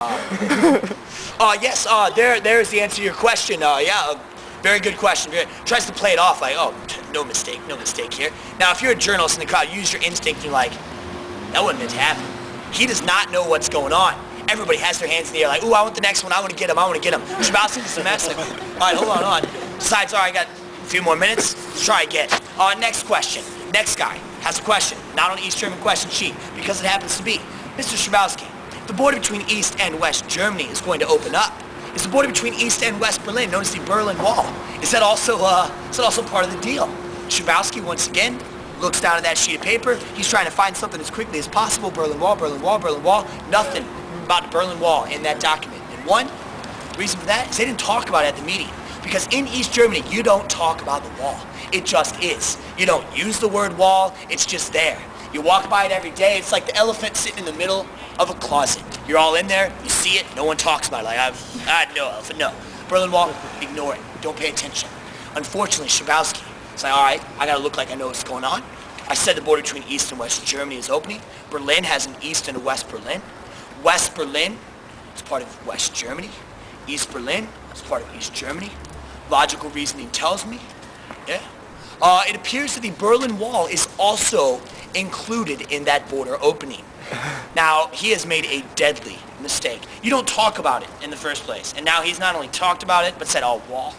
Yes, there's the answer to your question. Very good question. Tries to play it off like, oh, no mistake here. Now, if you're a journalist in the crowd, you use your instinct and you're like, that wasn't meant to happen. He does not know what's going on. Everybody has their hands in the air like, ooh, I want the next one, I want to get him. Shabowski is a mess. All right, hold on. Decides, all right, I got a few more minutes. Let's try again. Next question. Next guy has a question, not on the East German question sheet, because it happens to be, Mr. Shabowski, the border between East and West Germany is going to open up. Is the border between East and West Berlin, known as the Berlin Wall, is that also part of the deal? Shabowski, once again, looks down at that sheet of paper. He's trying to find something as quickly as possible. Berlin Wall. Nothing about the Berlin Wall in that document. And one reason for that is they didn't talk about it at the meeting. Because in East Germany, you don't talk about the wall. It just is. You don't use the word wall. It's just there. You walk by it every day. It's like the elephant sitting in the middle of a closet. You're all in there. You see it. No one talks about it. Like, no, elephant, no. Berlin Wall, ignore it. Don't pay attention. Unfortunately, Shabowski is like, all right, I got to look like I know what's going on. I said the border between East and West Germany is opening. Berlin has an East and a West Berlin. West Berlin is part of West Germany. East Berlin is part of East Germany. Logical reasoning tells me, yeah. It appears that the Berlin Wall is also included in that border opening. Now, he has made a deadly mistake. You don't talk about it in the first place. And now he's not only talked about it, but said, oh, wall.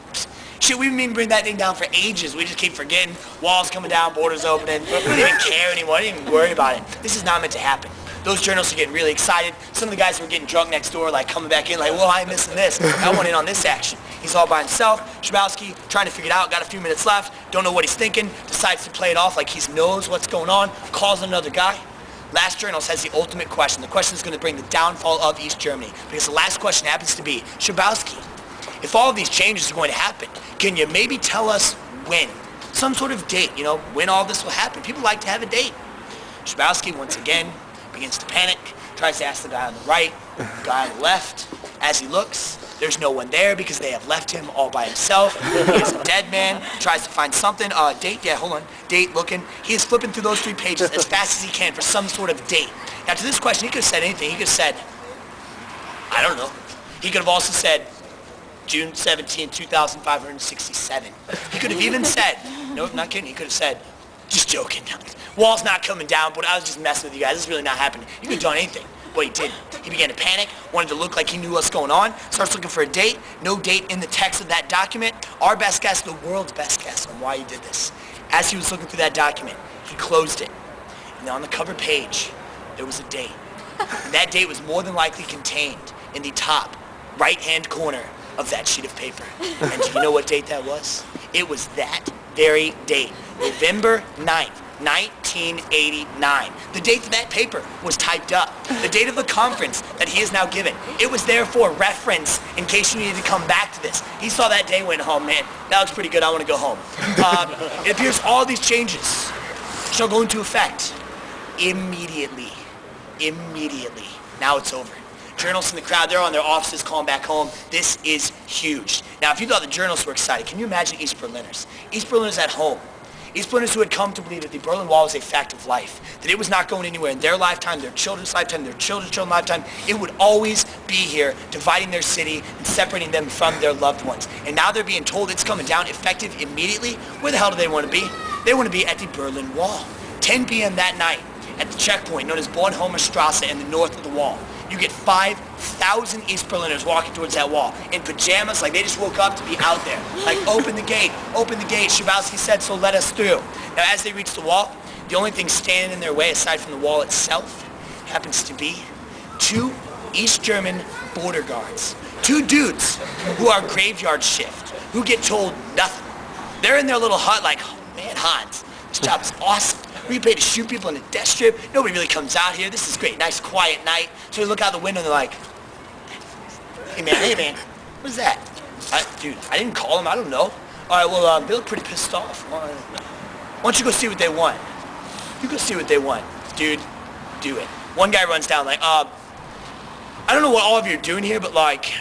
Shit, we've been bringing that thing down for ages. We just keep forgetting. Walls coming down, borders opening. We don't even care anymore. We don't even worry about it. This is not meant to happen. Those journalists are getting really excited. Some of the guys who are getting drunk next door, like coming back in, like, well, I'm missing this. I want in on this action. He's all by himself. Shabowski, trying to figure it out, got a few minutes left, don't know what he's thinking, decides to play it off like he knows what's going on, calls another guy. Last journalist has the ultimate question. The question is going to bring the downfall of East Germany. Because the last question happens to be, Shabowski, if all of these changes are going to happen, can you maybe tell us when? Some sort of date, when all this will happen. People like to have a date. Shabowski, once again, begins to panic, tries to ask the guy on the right, the guy on the left. As he looks, there's no one there because they have left him all by himself. He is a dead man, tries to find something. Date looking. He is flipping through those 3 pages as fast as he can for some sort of date. Now to this question, he could have said anything. He could have said, I don't know. He could have also said, June 17, 2567. He could have even said, no, I'm not kidding, he could have said, just joking. Wall's not coming down, but I was just messing with you guys. This is really not happening. He could have done anything, but he didn't. He began to panic, wanted to look like he knew what's going on, starts looking for a date. No date in the text of that document. Our best guess, the world's best guess on why he did this. As he was looking through that document, he closed it. And on the cover page, there was a date. And that date was more than likely contained in the top right-hand corner of that sheet of paper. And do you know what date that was? It was that very date, November 9th, 1989. The date that paper was typed up. The date of the conference that he is now given. It was there for reference in case you needed to come back to this. He saw that day and went, oh man, that looks pretty good, I want to go home. It appears all these changes shall go into effect immediately. Now it's over. Journalists in the crowd, they're on their offices calling back home. This is huge. Now, if you thought the journalists were excited, can you imagine East Berliners? East Berliners at home. East Berliners who had come to believe that the Berlin Wall was a fact of life, that it was not going anywhere in their lifetime, their children's lifetime, their children's lifetime. It would always be here, dividing their city and separating them from their loved ones. And now they're being told it's coming down effective immediately. Where the hell do they want to be? They want to be at the Berlin Wall. 10 p.m. that night at the checkpoint known as Bornholmer Strasse in the north of the wall. You get 5,000 East Berliners walking towards that wall in pajamas like they just woke up to be out there. Like, open the gate. Shabowski said, so let us through. Now, as they reach the wall, the only thing standing in their way, aside from the wall itself, happens to be 2 East German border guards. 2 dudes who are graveyard shift, who get told nothing. They're in their little hut like, oh man, Hans, this job is awesome. We pay to shoot people in a death strip. Nobody really comes out here. This is great. Nice, quiet night. So they look out the window and they're like, hey man, what is that? Dude, I didn't call him. I don't know. All right, well, they look pretty pissed off. Why don't you go see what they want? You go see what they want. Dude, do it. One guy runs down like, I don't know what all of you are doing here, but like,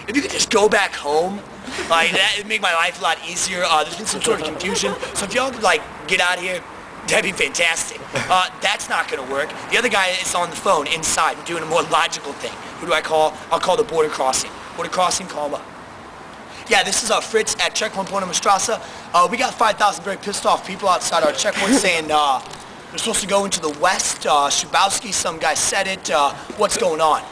if you could just go back home, like, that would make my life a lot easier. There's been some sort of confusion. So if y'all could, like, get out of here, That'd be fantastic. That's not going to work. The other guy is on the phone inside and doing a more logical thing. Who do I call? I'll call the border crossing. Border crossing, call him up. Yeah, this is Fritz at Checkpoint Potsdamer Straße. We got 5,000 very pissed off people outside our checkpoint saying they're supposed to go into the west. Schabowski, some guy said it. What's going on?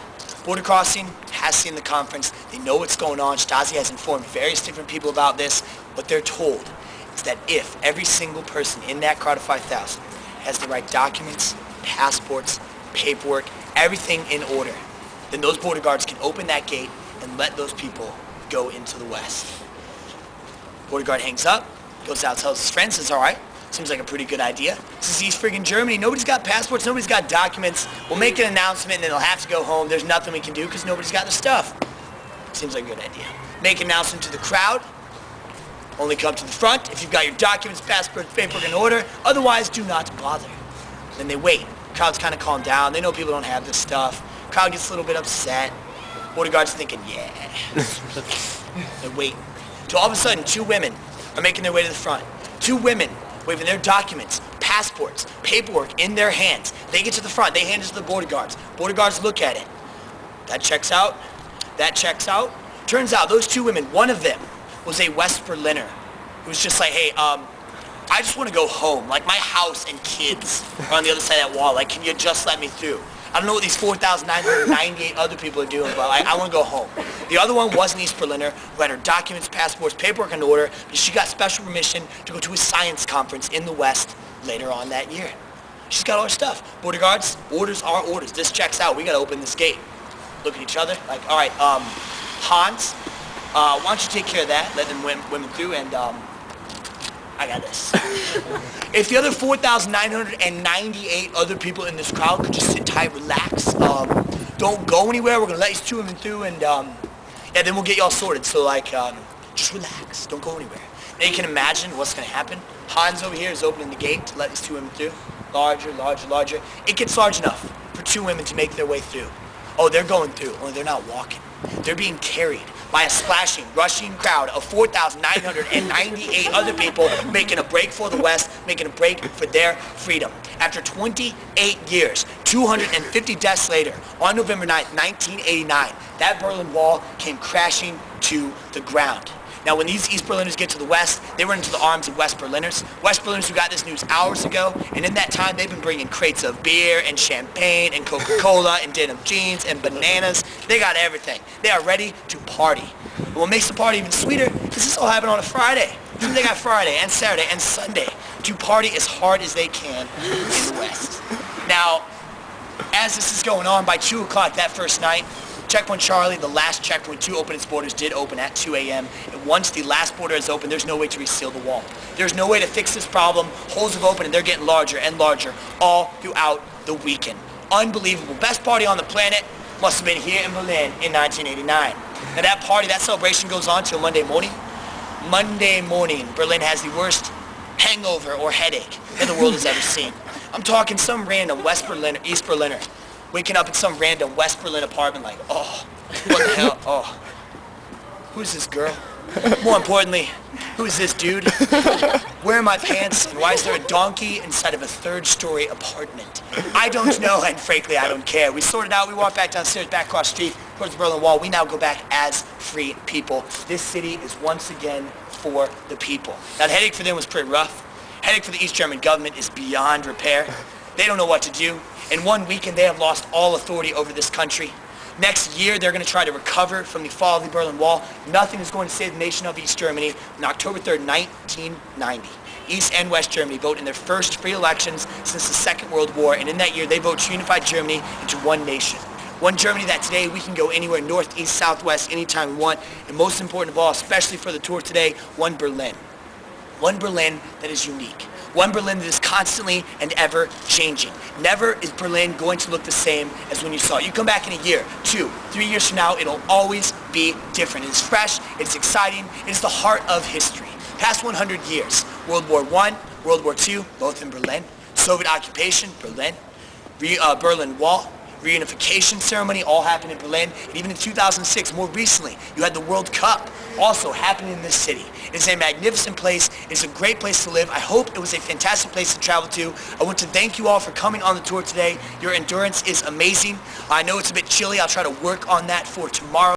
Border crossing has seen the conference. They know what's going on. Stasi has informed various different people about this. What they're told is that if every single person in that crowd of 5,000 has the right documents, passports, paperwork, everything in order, then those border guards can open that gate and let those people go into the west. Border guard hangs up, goes out, tells his friends, says, all right, seems like a pretty good idea. This is East friggin' Germany. Nobody's got passports, nobody's got documents. We'll make an announcement and then they'll have to go home. There's nothing we can do because nobody's got the stuff. Seems like a good idea. Make an announcement to the crowd. Only come to the front if you've got your documents, passports, paperwork in order. Otherwise, do not bother. Then they wait. Crowd's kind of calmed down. They know people don't have this stuff. Crowd gets a little bit upset. Border guard's thinking, yeah. They're waiting. Till all of a sudden, two women are making their way to the front. Two women waving their documents, passports, paperwork in their hands. They get to the front. They hand it to the border guards. Border guards look at it. That checks out. That checks out. Turns out those two women, one of them was a West Berliner who was just like, hey, I just want to go home. Like, my house and kids are on the other side of that wall. Like, can you just let me through? I don't know what these 4,998 other people are doing, but I want to go home. The other one was an East Berliner who had her documents, passports, paperwork in order, but she got special permission to go to a science conference in the West later on that year. She's got all her stuff. Border guards, orders are orders. This checks out. We got to open this gate. Look at each other, like, all right, Hans, why don't you take care of that, let them women through, and I got this. If the other 4,998 other people in this crowd could just sit tight, relax, don't go anywhere, we're going to let these two women through, and yeah, then we'll get y'all sorted. So, like, just relax, don't go anywhere. Now you can imagine what's going to happen. Hans over here is opening the gate to let these two women through. Larger, larger, larger. It gets large enough for two women to make their way through. Oh, they're going through, only they're not walking. They're being carried by a splashing, rushing crowd of 4,998 other people making a break for the West, making a break for their freedom. After 28 years, 250 deaths later, on November 9th, 1989, that Berlin Wall came crashing to the ground. Now, when these East Berliners get to the West, they run into the arms of West Berliners. West Berliners who got this news hours ago, and in that time, they've been bringing crates of beer and champagne and Coca-Cola and denim jeans and bananas. They got everything. They are ready to party. And what makes the party even sweeter is this all happened on a Friday. They got Friday and Saturday and Sunday to party as hard as they can in the West. Now, as this is going on, by 2 o'clock that first night, Checkpoint Charlie, the last checkpoint to open its borders, did open at 2 a.m. And once the last border is open, there's no way to reseal the wall. There's no way to fix this problem. Holes have opened and they're getting larger and larger all throughout the weekend. Unbelievable. Best party on the planet must have been here in Berlin in 1989. Now that party, that celebration goes on till Monday morning. Monday morning, Berlin has the worst hangover or headache that the world has ever seen. I'm talking some random West Berliner, East Berliner, waking up in some random West Berlin apartment like, oh, what the hell? Oh, who's this girl? More importantly, who's this dude? Where are my pants? And why is there a donkey inside of a third-story apartment? I don't know, and frankly, I don't care. We sorted out, we walked back downstairs, back across the street, towards the Berlin Wall. We now go back as free people. This city is once again for the people. Now, the headache for them was pretty rough. Headache for the East German government is beyond repair. They don't know what to do. In 1 weekend, they have lost all authority over this country. Next year, they're going to try to recover from the fall of the Berlin Wall. Nothing is going to save the nation of East Germany. On October 3rd, 1990, East and West Germany vote in their first free elections since the Second World War, and in that year, they vote to unify Germany into one nation. One Germany that today we can go anywhere, north, east, southwest, anytime we want, and most important of all, especially for the tour today, one Berlin. One Berlin that is unique. One Berlin that is constantly and ever changing. Never is Berlin going to look the same as when you saw it. You come back in a year, 2, 3 years from now, it'll always be different. It's fresh, it's exciting, it's the heart of history. Past 100 years, World War I, World War II, both in Berlin, Soviet occupation, Berlin, Berlin Wall, reunification ceremony all happened in Berlin. And even in 2006, more recently, you had the World Cup also happening in this city. It's a magnificent place. It's a great place to live. I hope it was a fantastic place to travel to. I want to thank you all for coming on the tour today. Your endurance is amazing. I know it's a bit chilly. I'll try to work on that for tomorrow.